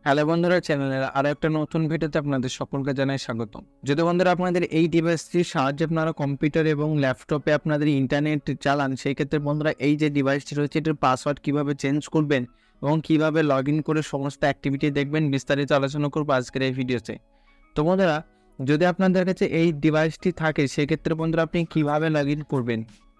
Hello বন্ধুরা, চ্যানেলের আরো একটা নতুন ভিডিওতে আপনাদের সকলকে জানাই স্বাগতম। যদি বন্ধুরা আপনাদের এই ডিভাইসটির সাহায্যে আপনারা কম্পিউটার এবং ল্যাপটপে আপনাদের ইন্টারনেট চালান, সেই ক্ষেত্রে বন্ধুরা এই যে ডিভাইসটি রয়েছে এটার পাসওয়ার্ড কিভাবে চেঞ্জ করবেন এবং কিভাবে লগ ইন করে সমস্ত অ্যাক্টিভিটি দেখবেন, বিস্তারিত আলোচনা করবো আজকের এই ভিডিওতে। তো বন্ধুরা, যদি আপনাদের কাছে এই ডিভাইসটি থাকে সেক্ষেত্রে বন্ধুরা আপনি কিভাবে লগ ইন করবেন।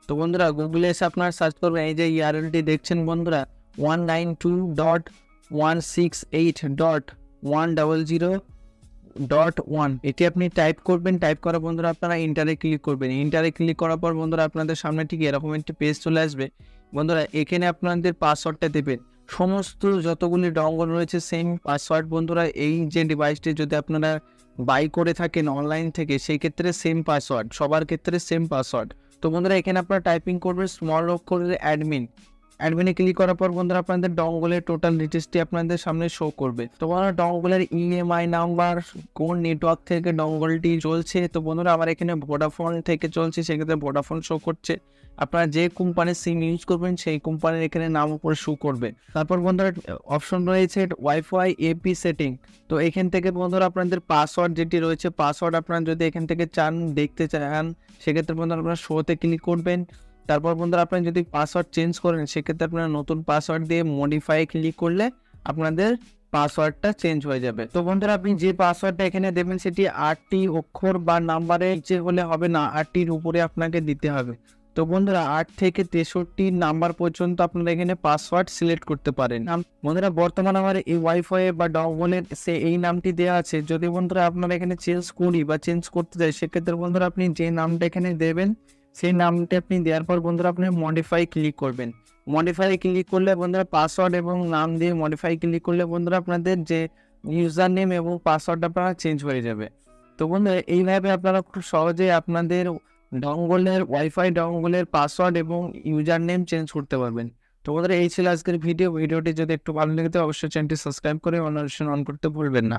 তো বন্ধুরা গুগলে এসে আপনারা সার্চ করবেন, এই যে ইউআরএলটি দেখছেন বন্ধুরা 192.168.100.1, এটি আপনি টাইপ করবেন। টাইপ করা বন্ধুরা আপনারা ইন্টারে ক্লিক করবেন। ইন্টারে ক্লিক করার পর বন্ধুরা আপনাদের সামনে ঠিক এরকম একটি পেজ চলে আসবে। বন্ধুরা এখানে আপনাদের পাসওয়ার্ডটা দেবেন। সমস্ত যতগুলি ডঙ্গল রয়েছে সেম পাসওয়ার্ড বন্ধুরা। এই যে ডিভাইসটি যদি আপনারা বাই করে থাকেন অনলাইন থেকে, সেই ক্ষেত্রে সেম পাসওয়ার্ড, সবার ক্ষেত্রে সেম পাসওয়ার্ড। তো বন্ধুরা এখানে আপনারা টাইপিং করবেন স্মল অক্ষরে অ্যাডমিনে ক্লিক করার পর বন্ধুরা আপনাদের ডঙ্গলের টোটাল ডিটেলসটি আপনাদের সামনে শো করবে। তো বন্ধুরা ডঙ্গলের ইএমআই নাম্বার, কোন নেটওয়ার্ক থেকে ডঙ্গলটি চলছে। তো বন্ধুরা আমার এখানে ভোডাফোন থেকে চলছে, সেক্ষেত্রে ভোডাফোন শো করছে। আপনারা যে কোম্পানির সিম ইউজ করবেন সেই কোম্পানির এখানে নাম উপরে শো করবে। তারপর বন্ধুরা অপশন রয়েছে ওয়াইফাই এপি সেটিং। তো এখান থেকে বন্ধুরা আপনাদের পাসওয়ার্ড যেটি রয়েছে, পাসওয়ার্ড আপনারা যদি এখান থেকে দেখতে চান সেক্ষেত্রে বন্ধুরা আপনারা শোতে ক্লিক করবেন। তারপর বন্ধুরা আপনি যদি পাসওয়ার্ড চেঞ্জ করেন সেক্ষেত্রে আপনারা নতুন পাসওয়ার্ড দিয়ে মডিফাই ক্লিক করলে আপনাদের পাসওয়ার্ডটা চেঞ্জ হয়ে যাবে। তো বন্ধুরা আপনি যে পাসওয়ার্ডটা এখানে দেবেন সেটি 8টি অক্ষর বা নাম্বারের নিচে হলে হবে না, 8টির উপরে আপনাকে দিতে হবে। তো বন্ধুরা 8 থেকে 63 নাম্বার পর্যন্ত আপনারা এখানে পাসওয়ার্ড সিলেক্ট করতে পারেন। বন্ধুরা বর্তমানে আমার এই ওয়াইফাই বা ডঙ্গলের এই নামটি দেওয়া আছে। যদি বন্ধুরা আপনারা এখানে চেঞ্জ করতে চাই সেক্ষেত্রে বন্ধুরা আপনি যে নামটা এখানে দেবেন সেই নামটা আপনি দেওয়ার পর বন্ধুরা আপনি মডিফাই ক্লিক করবেন। মডিফাই ক্লিক করলে বন্ধুরা পাসওয়ার্ড এবং নাম দিয়ে মডিফাই ক্লিক করলে বন্ধুরা আপনাদের যে ইউজার নেম এবং পাসওয়ার্ডটা আপনারা চেঞ্জ হয়ে যাবে। তো বন্ধুরা এইভাবে আপনারা খুব সহজেই আপনাদের ওয়াইফাই ডঙ্গলের পাসওয়ার্ড এবং ইউজার নেম চেঞ্জ করতে পারবেন। তো বন্ধুরা এই ছিল আজকের ভিডিওটি যদি একটু ভালো লেগে থাকে অবশ্যই চ্যানেলটি সাবস্ক্রাইব করে নোটিফিকেশন অন করতে ভুলবেন না।